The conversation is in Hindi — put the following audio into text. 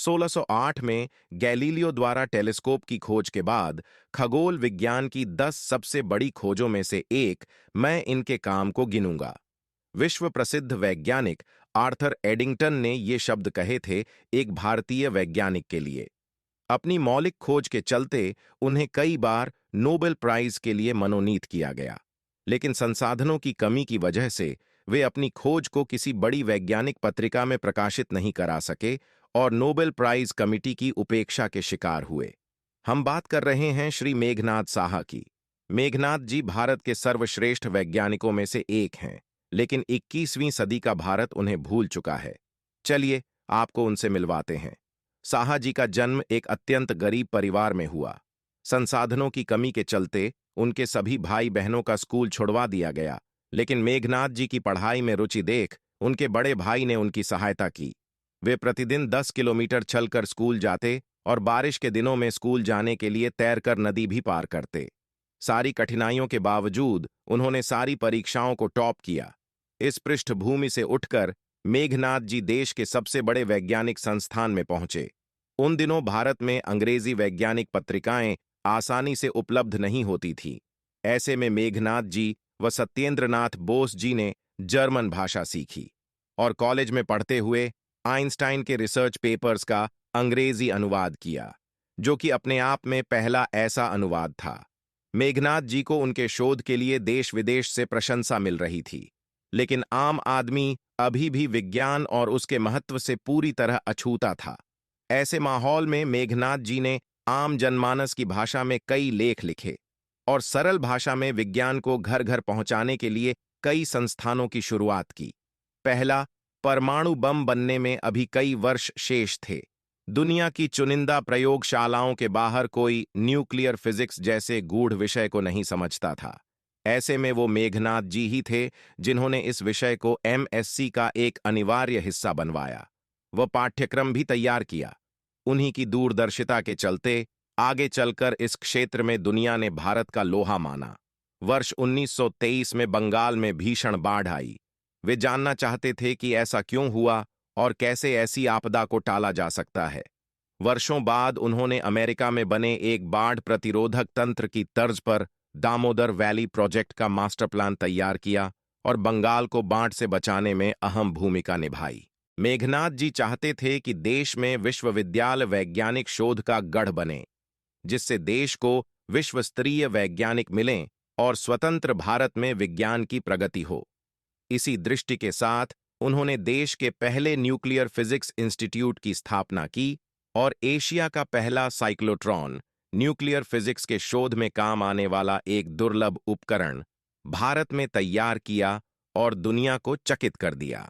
1608 में गैलीलियो द्वारा टेलीस्कोप की खोज के बाद खगोल विज्ञान की 10 सबसे बड़ी खोजों में से एक मैं इनके काम को गिनूंगा। विश्व प्रसिद्ध वैज्ञानिक आर्थर एडिंगटन ने ये शब्द कहे थे एक भारतीय वैज्ञानिक के लिए। अपनी मौलिक खोज के चलते उन्हें कई बार नोबेल प्राइज के लिए मनोनीत किया गया, लेकिन संसाधनों की कमी की वजह से वे अपनी खोज को किसी बड़ी वैज्ञानिक पत्रिका में प्रकाशित नहीं करा सके और नोबेल प्राइज कमिटी की उपेक्षा के शिकार हुए। हम बात कर रहे हैं श्री मेघनाद साहा की। मेघनाद जी भारत के सर्वश्रेष्ठ वैज्ञानिकों में से एक हैं, लेकिन 21वीं सदी का भारत उन्हें भूल चुका है। चलिए आपको उनसे मिलवाते हैं। साहा जी का जन्म एक अत्यंत गरीब परिवार में हुआ। संसाधनों की कमी के चलते उनके सभी भाई बहनों का स्कूल छुड़वा दिया गया, लेकिन मेघनाद जी की पढ़ाई में रुचि देख उनके बड़े भाई ने उनकी सहायता की। वे प्रतिदिन 10 किलोमीटर चलकर स्कूल जाते और बारिश के दिनों में स्कूल जाने के लिए तैरकर नदी भी पार करते। सारी कठिनाइयों के बावजूद उन्होंने सारी परीक्षाओं को टॉप किया। इस पृष्ठभूमि से उठकर मेघनाद जी देश के सबसे बड़े वैज्ञानिक संस्थान में पहुंचे। उन दिनों भारत में अंग्रेजी वैज्ञानिक पत्रिकाएं आसानी से उपलब्ध नहीं होती थी। ऐसे में मेघनाद जी व सत्येंद्रनाथ बोस जी ने जर्मन भाषा सीखी और कॉलेज में पढ़ते हुए आइंस्टाइन के रिसर्च पेपर्स का अंग्रेजी अनुवाद किया, जो कि अपने आप में पहला ऐसा अनुवाद था। मेघनाद जी को उनके शोध के लिए देश विदेश से प्रशंसा मिल रही थी, लेकिन आम आदमी अभी भी विज्ञान और उसके महत्व से पूरी तरह अछूता था। ऐसे माहौल में मेघनाद जी ने आम जनमानस की भाषा में कई लेख लिखे और सरल भाषा में विज्ञान को घर घर पहुंचाने के लिए कई संस्थानों की शुरुआत की। पहला, परमाणु बम बनने में अभी कई वर्ष शेष थे। दुनिया की चुनिंदा प्रयोगशालाओं के बाहर कोई न्यूक्लियर फिजिक्स जैसे गूढ़ विषय को नहीं समझता था। ऐसे में वो मेघनाद जी ही थे जिन्होंने इस विषय को एमएससी का एक अनिवार्य हिस्सा बनवाया। वह पाठ्यक्रम भी तैयार किया। उन्हीं की दूरदर्शिता के चलते आगे चलकर इस क्षेत्र में दुनिया ने भारत का लोहा माना। वर्ष 1923 में बंगाल में भीषण बाढ़ आई। वे जानना चाहते थे कि ऐसा क्यों हुआ और कैसे ऐसी आपदा को टाला जा सकता है। वर्षों बाद उन्होंने अमेरिका में बने एक बाढ़ प्रतिरोधक तंत्र की तर्ज पर दामोदर वैली प्रोजेक्ट का मास्टर प्लान तैयार किया और बंगाल को बाढ़ से बचाने में अहम भूमिका निभाई। मेघनाद जी चाहते थे कि देश में विश्वविद्यालय वैज्ञानिक शोध का गढ़ बने, जिससे देश को विश्व स्तरीय वैज्ञानिक मिलें और स्वतंत्र भारत में विज्ञान की प्रगति हो। इसी दृष्टि के साथ उन्होंने देश के पहले न्यूक्लियर फिजिक्स इंस्टीट्यूट की स्थापना की और एशिया का पहला साइक्लोट्रॉन, न्यूक्लियर फिजिक्स के शोध में काम आने वाला एक दुर्लभ उपकरण, भारत में तैयार किया और दुनिया को चकित कर दिया।